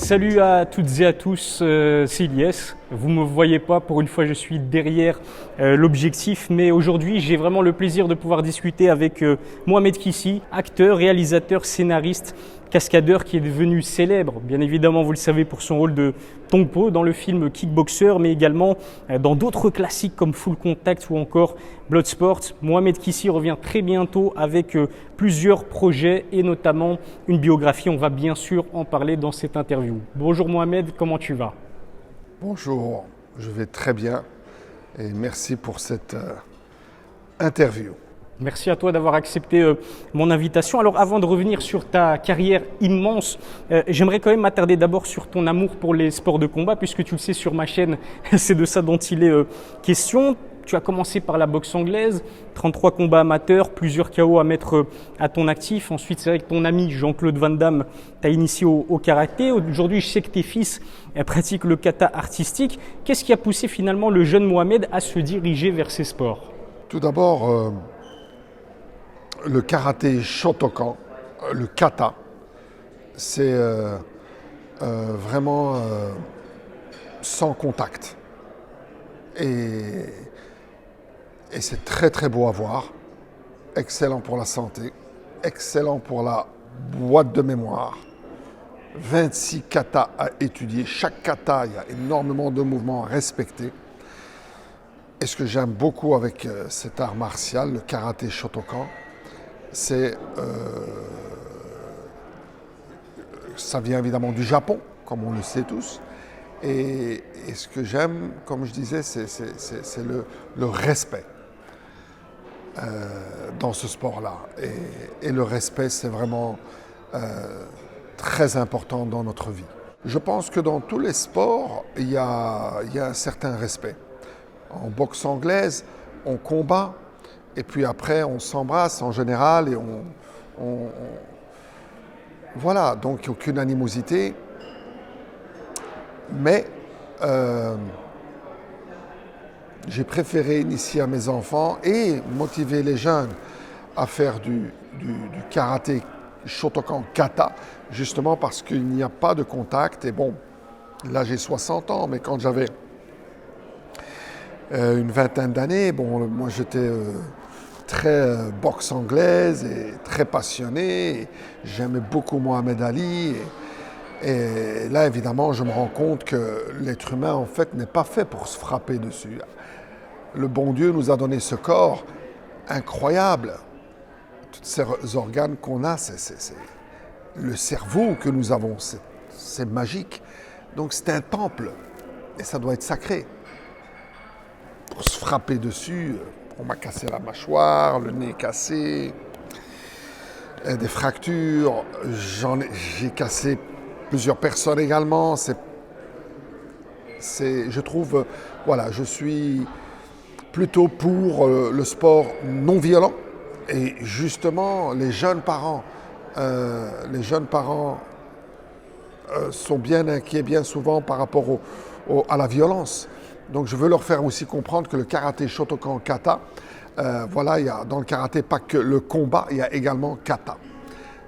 Salut à toutes et à tous, c'est Ilyes. Vous ne me voyez pas, pour une fois je suis derrière l'objectif, mais aujourd'hui j'ai vraiment le plaisir de pouvoir discuter avec Mohamed Kissi, acteur, réalisateur, scénariste, cascadeur qui est devenu célèbre, bien évidemment vous le savez, pour son rôle de Tongpo dans le film Kickboxer, mais également dans d'autres classiques comme Full Contact ou encore Bloodsport. Mohamed Kissi revient très bientôt avec plusieurs projets et notamment une biographie. On va bien sûr en parler dans cette interview. Bonjour Mohamed, comment tu vas ? Bonjour, je vais très bien et merci pour cette interview. Merci à toi d'avoir accepté mon invitation. Alors avant de revenir sur ta carrière immense, j'aimerais quand même m'attarder d'abord sur ton amour pour les sports de combat, puisque tu le sais sur ma chaîne, c'est de ça dont il est question. Tu as commencé par la boxe anglaise, 33 combats amateurs, plusieurs KO à mettre à ton actif. Ensuite, c'est vrai que ton ami Jean-Claude Van Damme t'a initié au karaté. Aujourd'hui, je sais que tes fils pratiquent le kata artistique. Qu'est-ce qui a poussé finalement le jeune Mohamed à se diriger vers ces sports ? Tout d'abord, le karaté Shotokan, le kata, c'est vraiment sans contact. Et c'est très très beau à voir, excellent pour la santé, excellent pour la boîte de mémoire. 26 katas à étudier, chaque kata, il y a énormément de mouvements à respecter. Et ce que j'aime beaucoup avec cet art martial, le karaté Shotokan, ça vient évidemment du Japon, comme on le sait tous. Et ce que j'aime, comme je disais, c'est le respect dans ce sport-là. Et le respect, c'est vraiment très important dans notre vie. Je pense que dans tous les sports, il y a un certain respect. En boxe anglaise, on combat, et puis après, on s'embrasse en général, et voilà, donc aucune animosité. Mais j'ai préféré initier à mes enfants et motiver les jeunes à faire du karaté Shotokan kata, justement parce qu'il n'y a pas de contact. Et bon, là j'ai 60 ans, mais quand j'avais une vingtaine d'années, bon, moi j'étais très boxe anglaise et très passionné. Et j'aimais beaucoup Mohamed Ali. Et là, évidemment, je me rends compte que l'être humain, en fait, n'est pas fait pour se frapper dessus. Le bon Dieu nous a donné ce corps incroyable. Tous ces organes qu'on a, c'est le cerveau que nous avons, c'est magique. Donc c'est un temple et ça doit être sacré. Pour se frapper dessus, on m'a cassé la mâchoire, le nez cassé, des fractures, j'ai cassé plusieurs personnes également. Je trouve, voilà, je suis plutôt pour le sport non violent. Et justement, les jeunes parents sont bien inquiets bien souvent par rapport à la violence. Donc je veux leur faire aussi comprendre que le karaté Shotokan kata, voilà, il y a dans le karaté pas que le combat, il y a également kata.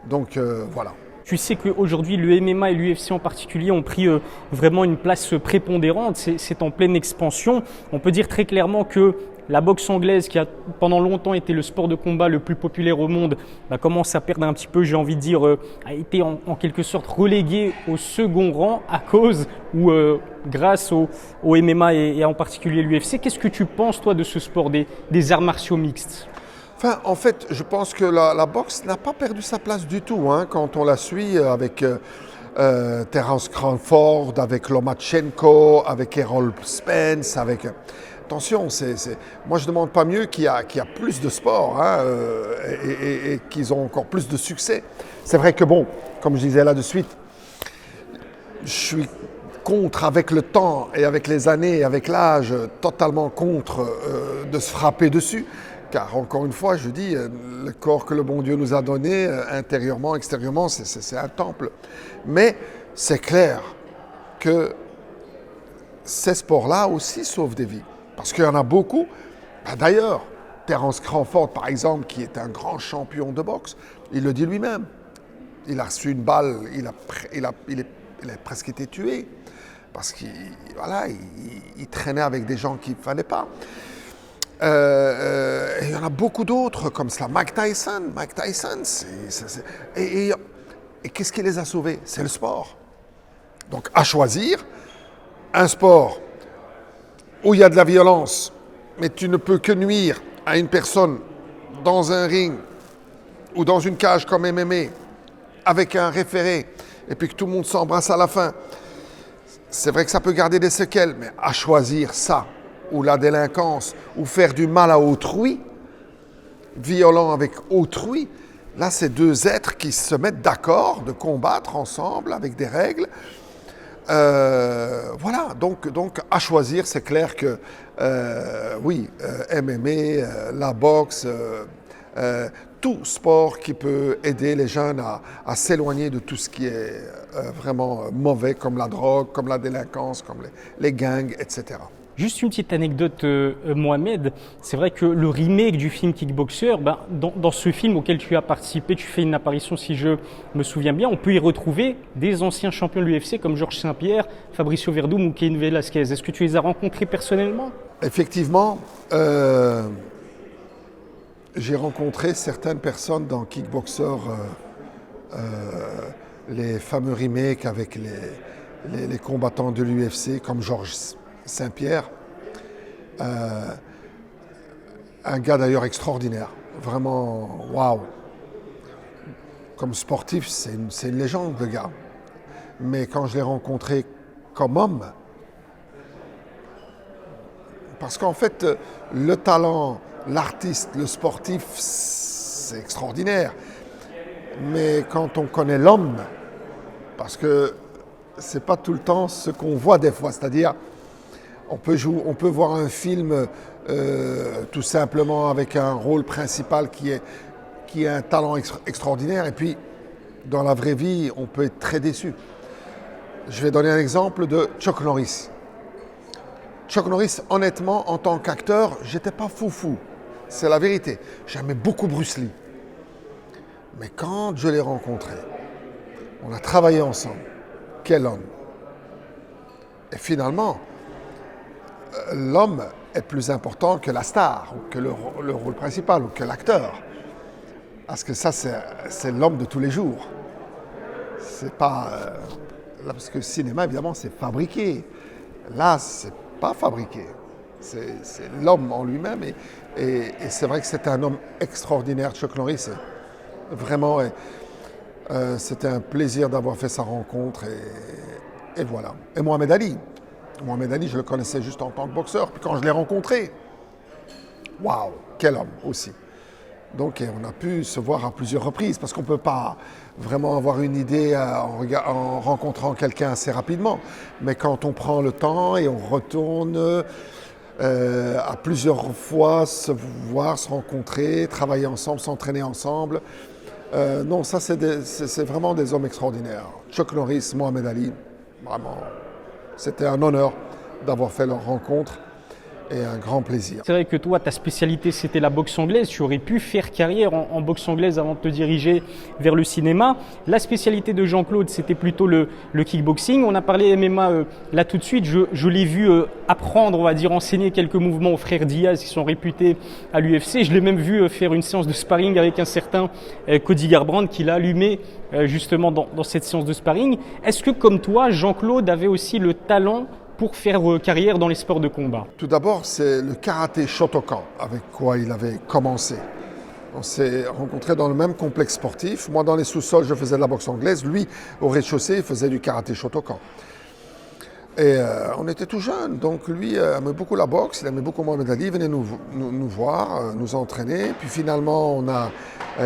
Donc voilà. Tu sais qu'aujourd'hui, le MMA et l'UFC en particulier ont pris vraiment une place prépondérante. C'est en pleine expansion. On peut dire très clairement que la boxe anglaise, qui a pendant longtemps été le sport de combat le plus populaire au monde, commence à perdre un petit peu, j'ai envie de dire, a été en quelque sorte reléguée au second rang à cause ou grâce au MMA et en particulier l'UFC. Qu'est-ce que tu penses, toi, de ce sport des arts martiaux mixtes ? Enfin, en fait, je pense que la boxe n'a pas perdu sa place du tout, hein, quand on la suit avec Terence Crawford, avec Lomachenko, avec Errol Spence, avec... Attention, moi je ne demande pas mieux qu'il y a plus de sport, hein, et qu'ils ont encore plus de succès. C'est vrai que bon, comme je disais là de suite, je suis contre avec le temps et avec les années et avec l'âge, totalement contre de se frapper dessus. Car encore une fois, je dis, le corps que le bon Dieu nous a donné, intérieurement, extérieurement, c'est un temple. Mais c'est clair que ces sports-là aussi sauvent des vies. Parce qu'il y en a beaucoup. D'ailleurs, Terence Crawford, par exemple, qui est un grand champion de boxe, il le dit lui-même. Il a reçu une balle, il est il a presque été tué. Parce qu'il il traînait avec des gens qu'il ne fallait pas. Il y en a beaucoup d'autres comme cela. Mike Tyson, et qu'est-ce qui les a sauvés? C'est le sport. Donc à choisir, un sport où il y a de la violence, mais tu ne peux que nuire à une personne dans un ring ou dans une cage comme MMA avec un référé et puis que tout le monde s'embrasse à la fin. C'est vrai que ça peut garder des séquelles, mais à choisir ça, ou la délinquance, ou faire du mal à autrui, violent avec autrui, là, c'est deux êtres qui se mettent d'accord de combattre ensemble avec des règles. Voilà, donc à choisir, c'est clair que MMA, la boxe, tout sport qui peut aider les jeunes à s'éloigner de tout ce qui est vraiment mauvais, comme la drogue, comme la délinquance, comme les gangs, etc. Juste une petite anecdote, Mohamed. C'est vrai que le remake du film Kickboxer, dans ce film auquel tu as participé, tu fais une apparition, si je me souviens bien, on peut y retrouver des anciens champions de l'UFC comme Georges Saint-Pierre, Fabricio Verdum ou Cain Velasquez. Est-ce que tu les as rencontrés personnellement? Effectivement, j'ai rencontré certaines personnes dans Kickboxer, les fameux remakes avec les combattants de l'UFC comme Georges Saint-Pierre. Un gars d'ailleurs extraordinaire, vraiment waouh. Comme sportif, c'est une légende, le gars. Mais quand je l'ai rencontré comme homme, parce qu'en fait, le talent, l'artiste, le sportif, c'est extraordinaire. Mais quand on connaît l'homme, parce que c'est pas tout le temps ce qu'on voit des fois, c'est-à-dire on peut voir un film tout simplement avec un rôle principal qui est un talent extraordinaire, et puis dans la vraie vie, on peut être très déçu. Je vais donner un exemple de Chuck Norris. Chuck Norris, honnêtement, en tant qu'acteur, j'étais pas foufou. C'est la vérité. J'aimais beaucoup Bruce Lee. Mais quand je l'ai rencontré, on a travaillé ensemble. Quel homme! Et finalement, l'homme est plus important que la star, ou que le rôle principal, ou que l'acteur. Parce que ça, c'est l'homme de tous les jours. C'est pas... parce que le cinéma, évidemment, c'est fabriqué. Là, c'est pas fabriqué. C'est l'homme en lui-même. Et c'est vrai que c'était un homme extraordinaire, Chuck Norris. Vraiment, c'était un plaisir d'avoir fait sa rencontre. Et voilà. Et Mohamed Ali. Mohamed Ali, je le connaissais juste en tant que boxeur. Puis quand je l'ai rencontré, waouh, quel homme aussi. Donc on a pu se voir à plusieurs reprises, parce qu'on ne peut pas vraiment avoir une idée en rencontrant quelqu'un assez rapidement. Mais quand on prend le temps et on retourne à plusieurs fois se voir, se rencontrer, travailler ensemble, s'entraîner ensemble, non, ça c'est vraiment des hommes extraordinaires. Chuck Norris, Mohamed Ali, vraiment, c'était un honneur d'avoir fait leur rencontre. Et un grand plaisir. C'est vrai que toi, ta spécialité, c'était la boxe anglaise. Tu aurais pu faire carrière en boxe anglaise avant de te diriger vers le cinéma. La spécialité de Jean-Claude, c'était plutôt le kickboxing. On a parlé MMA là tout de suite. Je l'ai vu apprendre, on va dire, enseigner quelques mouvements aux frères Diaz qui sont réputés à l'UFC. Je l'ai même vu faire une séance de sparring avec un certain Cody Garbrandt qui l'a allumé justement dans cette séance de sparring. Est-ce que, comme toi, Jean-Claude avait aussi le talent pour faire carrière dans les sports de combat? Tout d'abord, c'est le karaté Shotokan avec quoi il avait commencé. On s'est rencontrés dans le même complexe sportif. Moi, dans les sous-sols, je faisais de la boxe anglaise. Lui, au rez-de-chaussée, il faisait du karaté Shotokan. Et on était tout jeunes, donc lui aimait beaucoup la boxe, il aimait beaucoup Mohamed Ali, il venait nous voir, nous entraîner. Puis finalement, on a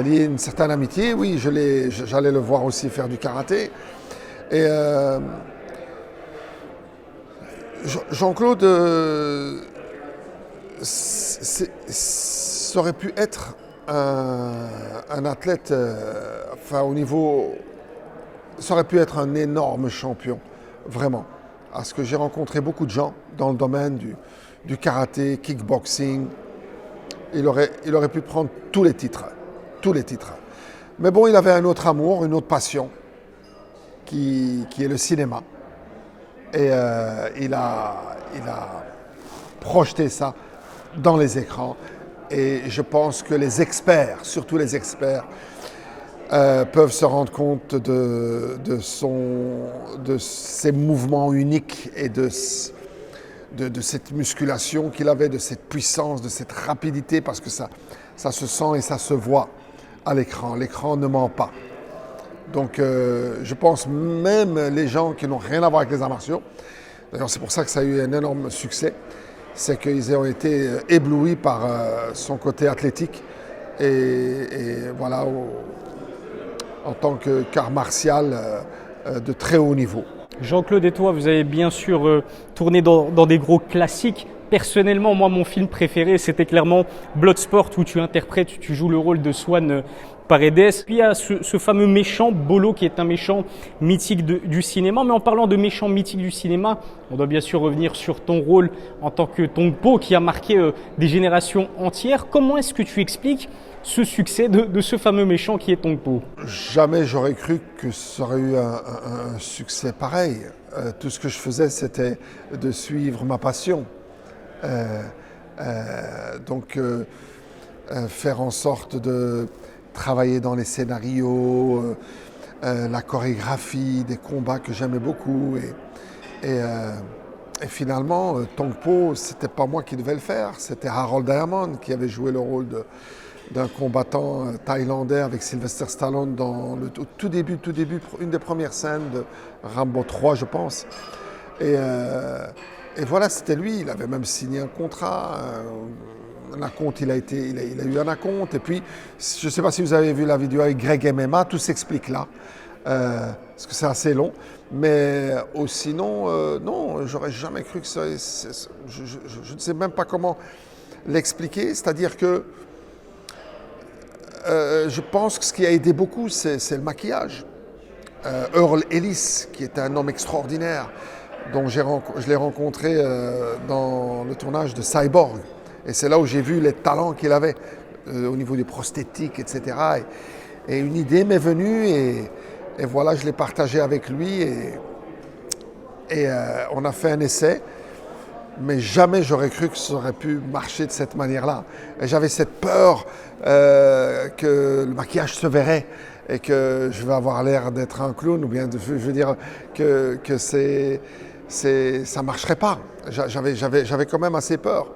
lié une certaine amitié. Oui, j'allais le voir aussi faire du karaté. Et Jean-Claude ça aurait pu être un athlète, au niveau, ça aurait pu être un énorme champion, vraiment. Parce que j'ai rencontré beaucoup de gens dans le domaine du karaté, kickboxing. Il aurait pu prendre tous les titres. Mais bon, il avait un autre amour, une autre passion, qui est le cinéma. Et il a projeté ça dans les écrans. Et je pense que les experts, surtout les experts, peuvent se rendre compte de ses mouvements uniques et de cette musculation qu'il avait, de cette puissance, de cette rapidité, parce que ça se sent et ça se voit à l'écran. L'écran ne ment pas. Donc je pense même les gens qui n'ont rien à voir avec les arts martiaux, d'ailleurs c'est pour ça que ça a eu un énorme succès, c'est qu'ils ont été éblouis par son côté athlétique et voilà, en tant qu'art martial de très haut niveau. Jean-Claude et toi, vous avez bien sûr tourné dans des gros classiques. Personnellement, moi, mon film préféré, c'était clairement Bloodsport, où tu interprètes, tu joues le rôle de Swan Paredes. Puis il y a ce fameux méchant, Bolo, qui est un méchant mythique du cinéma. Mais en parlant de méchant mythique du cinéma, on doit bien sûr revenir sur ton rôle en tant que Tong Po, qui a marqué des générations entières. Comment est-ce que tu expliques ce succès de ce fameux méchant qui est Tong Po? Jamais j'aurais cru que ça aurait eu un succès pareil. Tout ce que je faisais, c'était de suivre ma passion. Donc, faire en sorte de travailler dans les scénarios, la chorégraphie, des combats que j'aimais beaucoup. Et finalement, Tong Po, c'était pas moi qui devais le faire, c'était Harold Diamond qui avait joué le rôle d'un combattant thaïlandais avec Sylvester Stallone dans le tout début, une des premières scènes de Rambo 3, je pense. Et voilà, c'était lui, il avait même signé un contrat. Un acompte, il a eu un acompte. Et puis, je ne sais pas si vous avez vu la vidéo avec Greg MMA, tout s'explique là, parce que c'est assez long. Mais sinon, non, j'aurais jamais cru que ça. Je ne sais même pas comment l'expliquer. C'est-à-dire que je pense que ce qui a aidé beaucoup, c'est le maquillage. Earl Ellis, qui est un homme extraordinaire, dont je l'ai rencontré dans le tournage de Cyborg. Et c'est là où j'ai vu les talents qu'il avait au niveau des prosthétiques, etc. Et une idée m'est venue et voilà, je l'ai partagée avec lui et on a fait un essai. Mais jamais j'aurais cru que ça aurait pu marcher de cette manière-là. Et j'avais cette peur que le maquillage se verrait et que je vais avoir l'air d'être un clown, ou bien je veux dire que ça ne marcherait pas. J'avais quand même assez peur.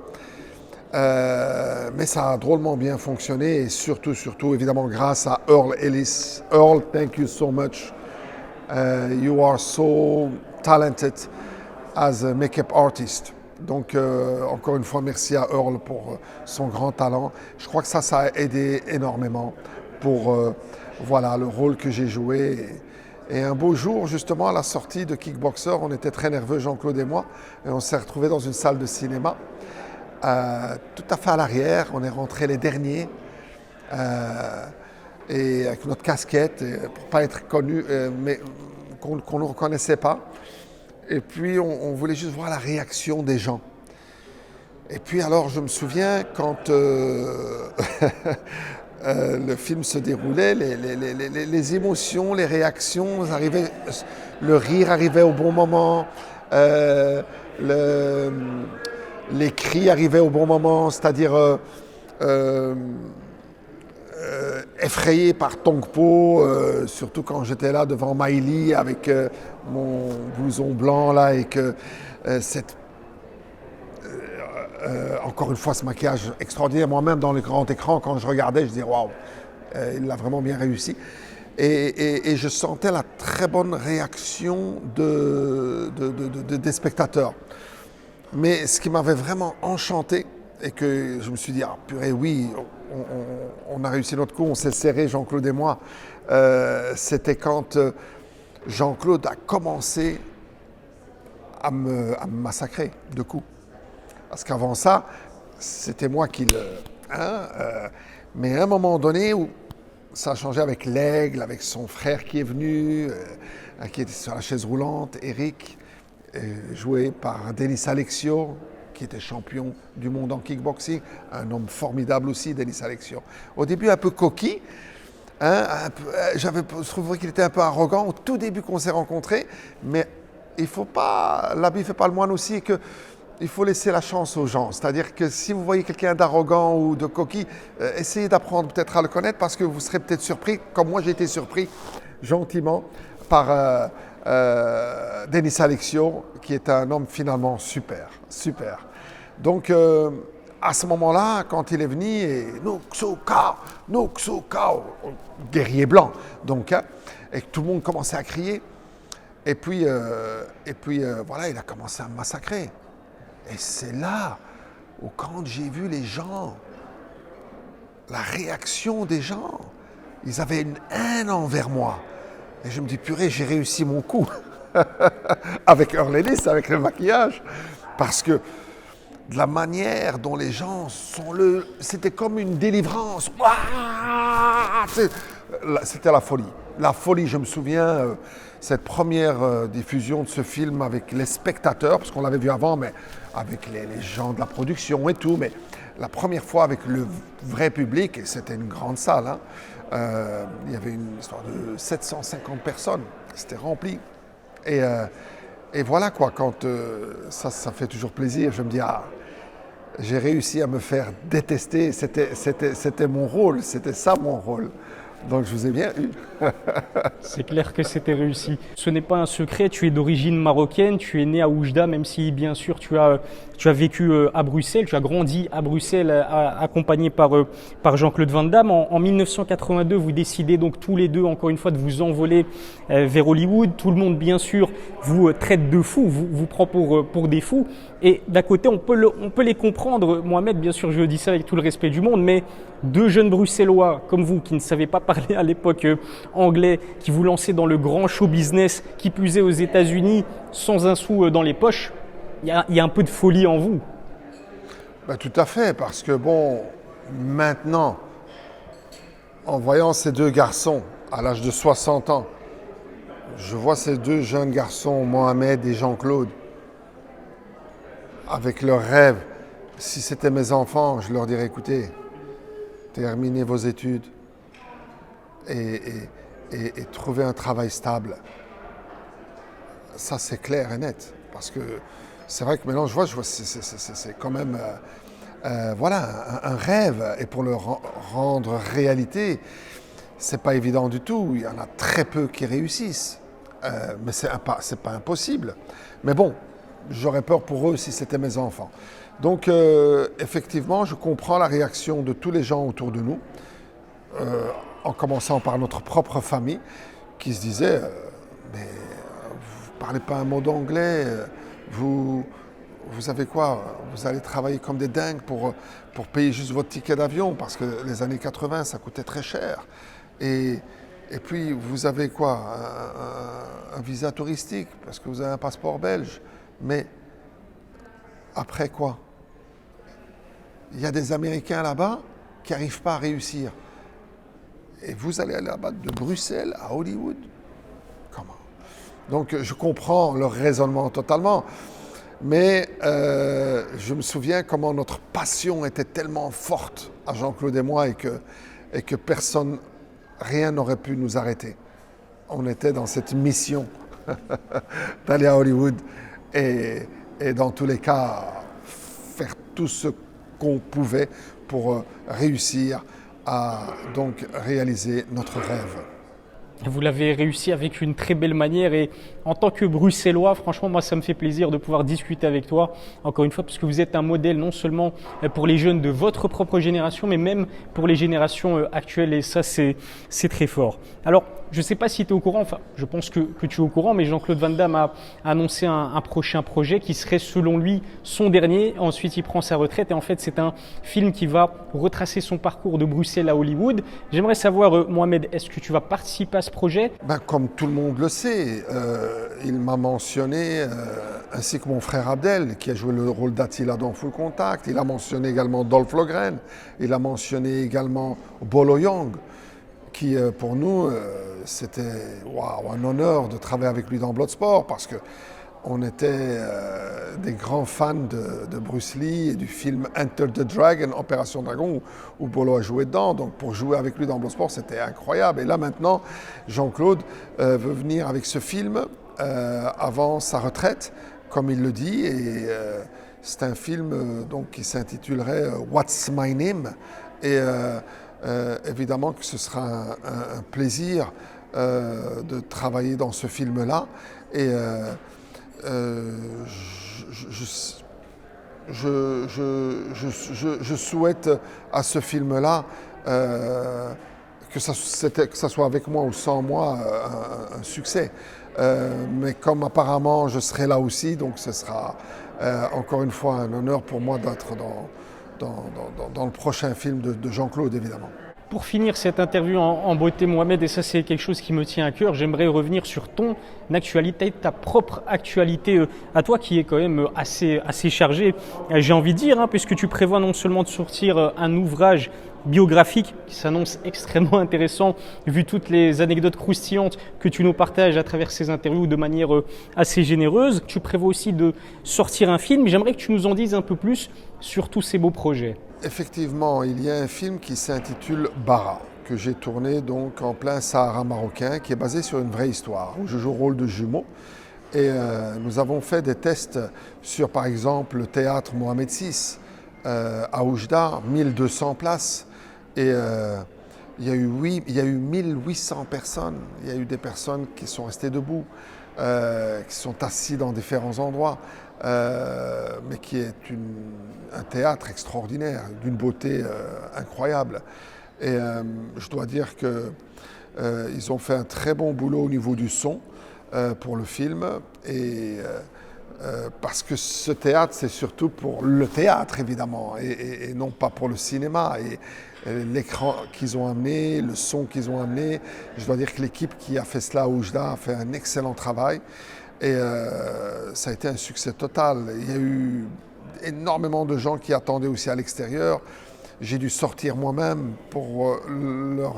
Mais ça a drôlement bien fonctionné et surtout, évidemment, grâce à Earl Ellis. Earl, thank you so much. You are so talented as a make-up artist. Donc, encore une fois, merci à Earl pour son grand talent. Je crois que ça a aidé énormément pour voilà, le rôle que j'ai joué. Et un beau jour, justement, à la sortie de Kickboxer, on était très nerveux, Jean-Claude et moi, et on s'est retrouvés dans une salle de cinéma. Tout à fait à l'arrière, on est rentrés les derniers et avec notre casquette pour ne pas être connus, mais qu'on ne reconnaissait pas. Et puis on voulait juste voir la réaction des gens. Et puis alors je me souviens quand le film se déroulait, les émotions, les réactions arrivaient, le rire arrivait au bon moment. Les cris arrivaient au bon moment, c'est-à-dire effrayé par Tong Po, surtout quand j'étais là devant Miley avec mon blouson blanc là et que encore une fois ce maquillage extraordinaire. Moi-même dans le grand écran, quand je regardais, je disais waouh, il l'a vraiment bien réussi. Et je sentais la très bonne réaction des spectateurs. Mais ce qui m'avait vraiment enchanté et que je me suis dit, ah purée, oui, on a réussi notre coup, on s'est serré, Jean-Claude et moi, c'était quand Jean-Claude a commencé à me massacrer de coups. Parce qu'avant ça, c'était moi qui le... mais à un moment donné, où ça a changé avec l'Aigle, avec son frère qui est venu, qui était sur la chaise roulante, Eric, joué par Denis Alexio, qui était champion du monde en kickboxing, un homme formidable aussi, Denis Alexio. Au début un peu coquille, Hein, je trouvais qu'il était un peu arrogant au tout début qu'on s'est rencontrés, mais il faut pas, l'habit fait pas le moine aussi, que il faut laisser la chance aux gens. C'est-à-dire que si vous voyez quelqu'un d'arrogant ou de coquille, essayez d'apprendre peut-être à le connaître parce que vous serez peut-être surpris, comme moi j'ai été surpris gentiment par Denis Alexio, qui est un homme finalement super, super. Donc à ce moment-là, quand il est venu, et Nuxu Kao, guerrier blanc, donc, hein, et que tout le monde commençait à crier, et puis voilà, il a commencé à me massacrer. Et c'est là où quand j'ai vu les gens, la réaction des gens, ils avaient une haine envers moi. Et je me dis, purée, j'ai réussi mon coup avec Earl Ellis, avec le maquillage, parce que de la manière dont les gens sont c'était comme une délivrance. C'était la folie. La folie, je me souviens, cette première diffusion de ce film avec les spectateurs, parce qu'on l'avait vu avant, mais avec les gens de la production et tout, mais la première fois avec le vrai public, et c'était une grande salle, hein, il y avait une histoire de 750 personnes, c'était rempli. Et voilà quoi, quand ça fait toujours plaisir, je me dis, ah, j'ai réussi à me faire détester, c'était mon rôle, c'était ça mon rôle. Donc je vous ai bien eu. C'est clair que c'était réussi. Ce n'est pas un secret, tu es d'origine marocaine, tu es né à Oujda, même si bien sûr tu as vécu à Bruxelles, tu as grandi à Bruxelles accompagné par Jean-Claude Van Damme. En 1982, vous décidez donc tous les deux, encore une fois, de vous envoler vers Hollywood. Tout le monde, bien sûr, vous traite de fous, vous prend pour des fous. Et d'un côté, on peut les comprendre. Mohamed, bien sûr, je dis ça avec tout le respect du monde, mais deux jeunes Bruxellois comme vous, qui ne savaient pas parler à l'époque anglais, qui vous lançaient dans le grand show business, qui puisaient aux États-Unis sans un sou dans les poches, il y a un peu de folie en vous. Ben, tout à fait, parce que bon, maintenant, en voyant ces deux garçons à l'âge de 60 ans, je vois ces deux jeunes garçons, Mohamed et Jean-Claude, avec leurs rêves. Si c'était mes enfants, je leur dirais, écoutez, terminez vos études et trouvez un travail stable. Ça, c'est clair et net. Parce que c'est vrai que maintenant, je vois c'est quand même voilà, un rêve. Et pour le rendre réalité, c'est pas évident du tout. Il y en a très peu qui réussissent. Mais c'est pas impossible. Mais bon, j'aurais peur pour eux si c'était mes enfants. Donc, effectivement, je comprends la réaction de tous les gens autour de nous, en commençant par notre propre famille, qui se disait mais vous ne parlez pas un mot d'anglais, vous avez quoi? Vous allez travailler comme des dingues pour payer juste votre ticket d'avion, parce que les années 80, ça coûtait très cher. Et puis, vous avez quoi? Un visa touristique, parce que vous avez un passeport belge. Mais après quoi? Il y a des Américains là-bas qui n'arrivent pas à réussir. Et vous allez là-bas de Bruxelles à Hollywood? Comment? Donc je comprends leur raisonnement totalement. Mais je me souviens comment notre passion était tellement forte à Jean-Claude et moi, et que personne, rien n'aurait pu nous arrêter. On était dans cette mission d'aller à Hollywood et dans tous les cas faire tout ce qu'on pouvait pour réussir à donc réaliser notre rêve. Vous l'avez réussi avec une très belle manière, et en tant que Bruxellois, franchement, moi, ça me fait plaisir de pouvoir discuter avec toi, encore une fois, parce que vous êtes un modèle non seulement pour les jeunes de votre propre génération, mais même pour les générations actuelles, et ça, c'est très fort. Alors, je ne sais pas si tu es au courant, enfin, je pense que tu es au courant, mais Jean-Claude Van Damme a annoncé un prochain projet qui serait, selon lui, son dernier. Ensuite, il prend sa retraite, et en fait, c'est un film qui va retracer son parcours de Bruxelles à Hollywood. J'aimerais savoir, Mohamed, est-ce que tu vas participer à ce projet? Ben, comme tout le monde le sait, il m'a mentionné, ainsi que mon frère Abdel, qui a joué le rôle d'Attila dans Full Contact. Il a mentionné également Dolph Lundgren. Il a mentionné également Bolo Yeung, qui pour nous, c'était un honneur de travailler avec lui dans Bloodsport, parce que on était des grands fans de Bruce Lee et du film Enter the Dragon, Opération Dragon, où Bolo a joué dedans. Donc pour jouer avec lui dans Bloodsport, c'était incroyable. Et là maintenant, Jean-Claude veut venir avec ce film avant sa retraite, comme il le dit. Et c'est un film donc, qui s'intitulerait What's My Name. Et évidemment que ce sera un plaisir de travailler dans ce film-là. Et je souhaite à ce film-là que ça soit avec moi ou sans moi un succès. Mais comme apparemment je serai là aussi, donc ce sera encore une fois un honneur pour moi d'être dans le prochain film de Jean-Claude, évidemment. Pour finir cette interview en beauté, Mohamed, et ça c'est quelque chose qui me tient à cœur, j'aimerais revenir sur ton actualité, ta propre actualité à toi qui est quand même assez chargée, j'ai envie de dire, puisque tu prévois non seulement de sortir un ouvrage biographique qui s'annonce extrêmement intéressant vu toutes les anecdotes croustillantes que tu nous partages à travers ces interviews de manière assez généreuse. Tu prévois aussi de sortir un film. J'aimerais que tu nous en dises un peu plus sur tous ces beaux projets. Effectivement, il y a un film qui s'intitule Bara, que j'ai tourné donc en plein Sahara marocain, qui est basé sur une vraie histoire, où je joue le rôle de jumeau. Et nous avons fait des tests sur, par exemple, le théâtre Mohamed VI à Oujda, 1200 places. Et il y a eu 1800 personnes. Il y a eu des personnes qui sont restées debout, qui sont assis dans différents endroits. Mais qui est un théâtre extraordinaire, d'une beauté incroyable. Et je dois dire qu'ils ont fait un très bon boulot au niveau du son pour le film. Et parce que ce théâtre, c'est surtout pour le théâtre, évidemment, et non pas pour le cinéma. Et l'écran qu'ils ont amené, le son qu'ils ont amené, je dois dire que l'équipe qui a fait cela à Oujda a fait un excellent travail. Et ça a été un succès total. Il y a eu énormément de gens qui attendaient aussi à l'extérieur. J'ai dû sortir moi-même pour leur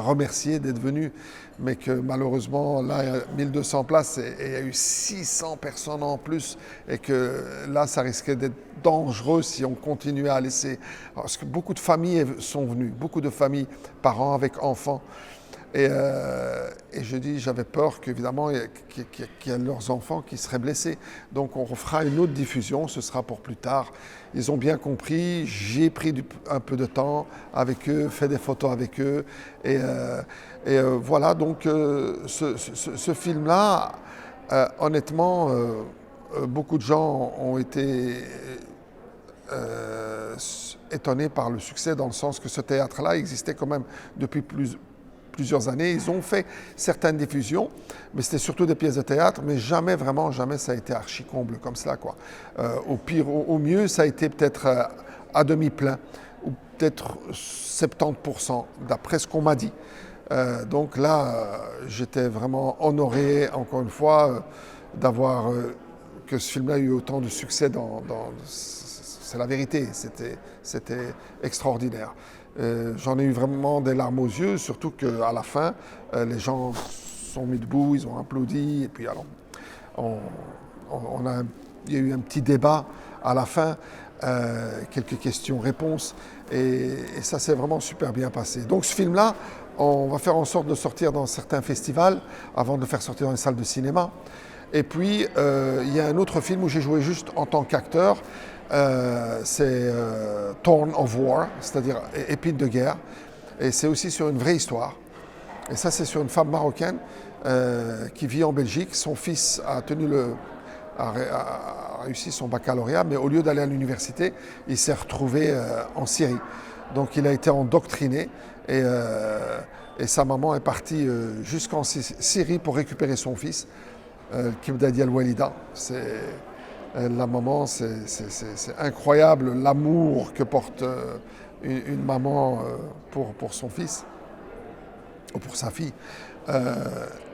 remercier d'être venus, mais que malheureusement, là, il y a 1200 places et il y a eu 600 personnes en plus, et que là, ça risquait d'être dangereux si on continuait à laisser. Parce que beaucoup de familles sont venues, beaucoup de familles, parents avec enfants. Et je dis, j'avais peur qu'évidemment, qu'il y ait leurs enfants qui seraient blessés. Donc on fera une autre diffusion, ce sera pour plus tard. Ils ont bien compris, j'ai pris un peu de temps avec eux, fait des photos avec eux. Et voilà, donc ce film-là, honnêtement, beaucoup de gens ont été étonnés par le succès, dans le sens que ce théâtre-là existait quand même depuis plusieurs années. Ils ont fait certaines diffusions, mais c'était surtout des pièces de théâtre, mais jamais ça a été archi-comble comme cela, quoi. Au pire, au mieux, ça a été peut-être à demi-plein, ou peut-être 70%, d'après ce qu'on m'a dit. Donc là, j'étais vraiment honoré, encore une fois, d'avoir que ce film-là ait eu autant de succès c'est la vérité, c'était extraordinaire. J'en ai eu vraiment des larmes aux yeux, surtout qu'à la fin, les gens sont mis debout, ils ont applaudi, et puis alors, il y a eu un petit débat à la fin, quelques questions-réponses, et ça s'est vraiment super bien passé. Donc ce film-là, on va faire en sorte de sortir dans certains festivals, avant de le faire sortir dans les salles de cinéma. Et puis, il y a un autre film où j'ai joué juste en tant qu'acteur, c'est Thorn of War, c'est-à-dire Épine de guerre, et c'est aussi sur une vraie histoire. Et ça, c'est sur une femme marocaine qui vit en Belgique. Son fils a réussi son baccalauréat, mais au lieu d'aller à l'université, il s'est retrouvé en Syrie. Donc il a été endoctriné, et sa maman est partie jusqu'en Syrie pour récupérer son fils, Kibdadi al-Walida. La maman, c'est incroyable l'amour que porte une maman pour son fils, ou pour sa fille.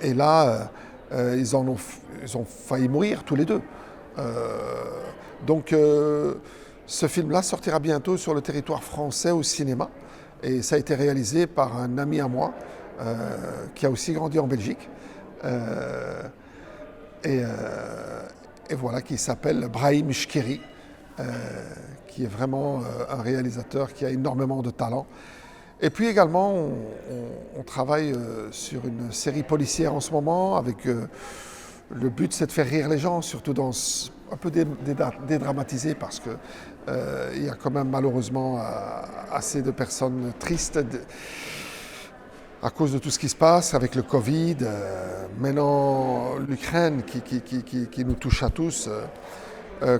Et là, ils ont failli mourir tous les deux. Donc ce film-là sortira bientôt sur le territoire français au cinéma. Et ça a été réalisé par un ami à moi qui a aussi grandi en Belgique. et, et voilà, qui s'appelle Brahim Shkeri, qui est vraiment un réalisateur qui a énormément de talent. Et puis également, on travaille sur une série policière en ce moment, avec le but c'est de faire rire les gens, surtout dans un peu dédramatiser, parce que il y a quand même malheureusement assez de personnes tristes à cause de tout ce qui se passe avec le Covid. Maintenant, l'Ukraine qui nous touche à tous,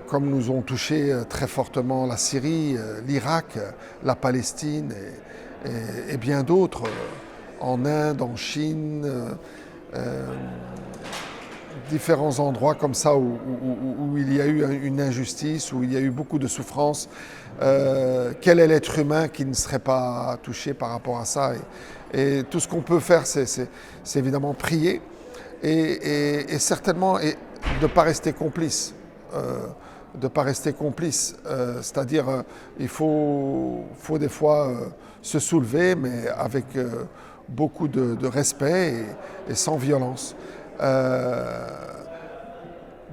comme nous ont touché très fortement la Syrie, l'Irak, la Palestine et bien d'autres, en Inde, en Chine, différents endroits comme ça où il y a eu une injustice, où il y a eu beaucoup de souffrance. Quel est l'être humain qui ne serait pas touché par rapport à ça? Et tout ce qu'on peut faire, c'est évidemment prier et certainement de ne pas rester complice. De ne pas rester complice, c'est-à-dire il faut des fois se soulever, mais avec beaucoup de respect et sans violence.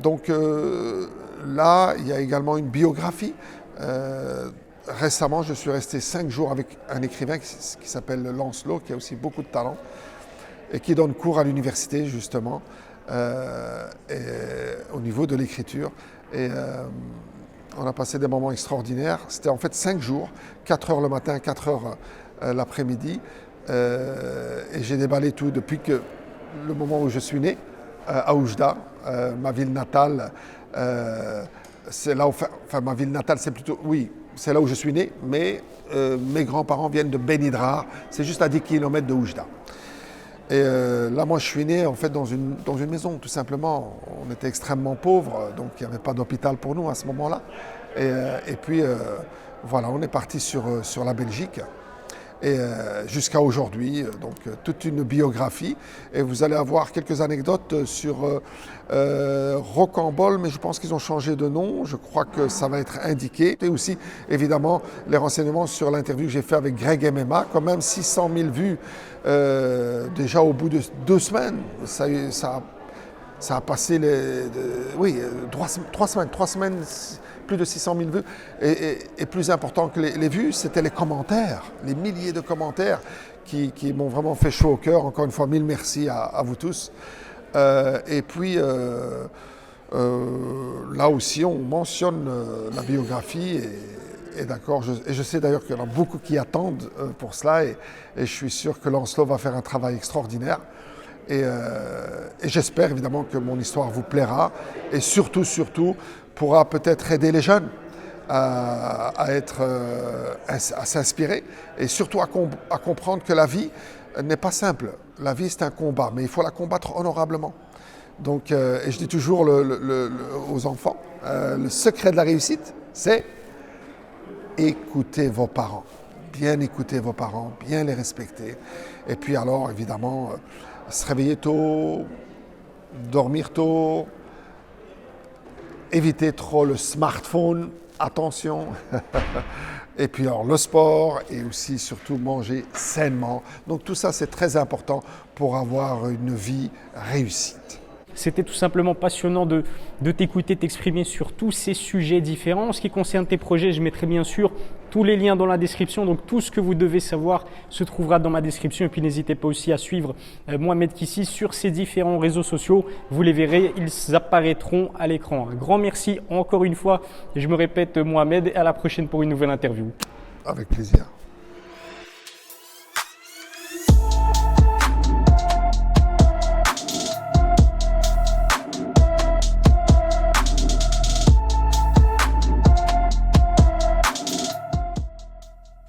Donc là, il y a également une biographie. Récemment, je suis resté 5 jours avec un écrivain qui s'appelle Lancelot, qui a aussi beaucoup de talent et qui donne cours à l'université justement au niveau de l'écriture. Et on a passé des moments extraordinaires. C'était en fait 5 jours, 4 heures le matin, 4 heures l'après-midi. Et j'ai déballé tout depuis le moment où je suis né, à Oujda, ma ville natale. C'est là où, enfin ma ville natale, c'est plutôt, oui, c'est là où je suis né, mais mes grands-parents viennent de Benidrar, c'est juste à 10 km de Oujda. Et là, moi, je suis né en fait dans une maison, tout simplement. On était extrêmement pauvres, donc il n'y avait pas d'hôpital pour nous à ce moment-là. Et puis, voilà, on est parti sur la Belgique. Et jusqu'à aujourd'hui, donc toute une biographie. Et vous allez avoir quelques anecdotes sur Rocambole, mais je pense qu'ils ont changé de nom. Je crois que ça va être indiqué. Et aussi, évidemment, les renseignements sur l'interview que j'ai fait avec Greg MMA, quand même 600 000 vues déjà au bout de 2 semaines. Ça a passé trois semaines, plus de 600 000 vues. Et plus important que les vues, c'était les commentaires, les milliers de commentaires qui m'ont vraiment fait chaud au cœur. Encore une fois, mille merci à vous tous. Et puis, là aussi, on mentionne la biographie. Et d'accord, je sais d'ailleurs qu'il y en a beaucoup qui attendent pour cela. Et je suis sûr que Lancelot va faire un travail extraordinaire. Et j'espère évidemment que mon histoire vous plaira et surtout pourra peut-être aider les jeunes à s'inspirer et surtout à comprendre que la vie n'est pas simple. La vie, c'est un combat, mais il faut la combattre honorablement. Donc, et je dis toujours aux enfants, le secret de la réussite, c'est écouter vos parents. Bien écouter vos parents, bien les respecter. Et puis alors, évidemment, se réveiller tôt, dormir tôt, éviter trop le smartphone, attention. Et puis alors le sport et aussi surtout manger sainement. Donc tout ça c'est très important pour avoir une vie réussie. C'était tout simplement passionnant de t'écouter, t'exprimer sur tous ces sujets différents. En ce qui concerne tes projets, je mettrai bien sûr tous les liens dans la description. Donc tout ce que vous devez savoir se trouvera dans ma description. Et puis n'hésitez pas aussi à suivre Mohamed Kissi sur ses différents réseaux sociaux. Vous les verrez, ils apparaîtront à l'écran. Un grand merci encore une fois. Et je me répète Mohamed, et à la prochaine pour une nouvelle interview. Avec plaisir.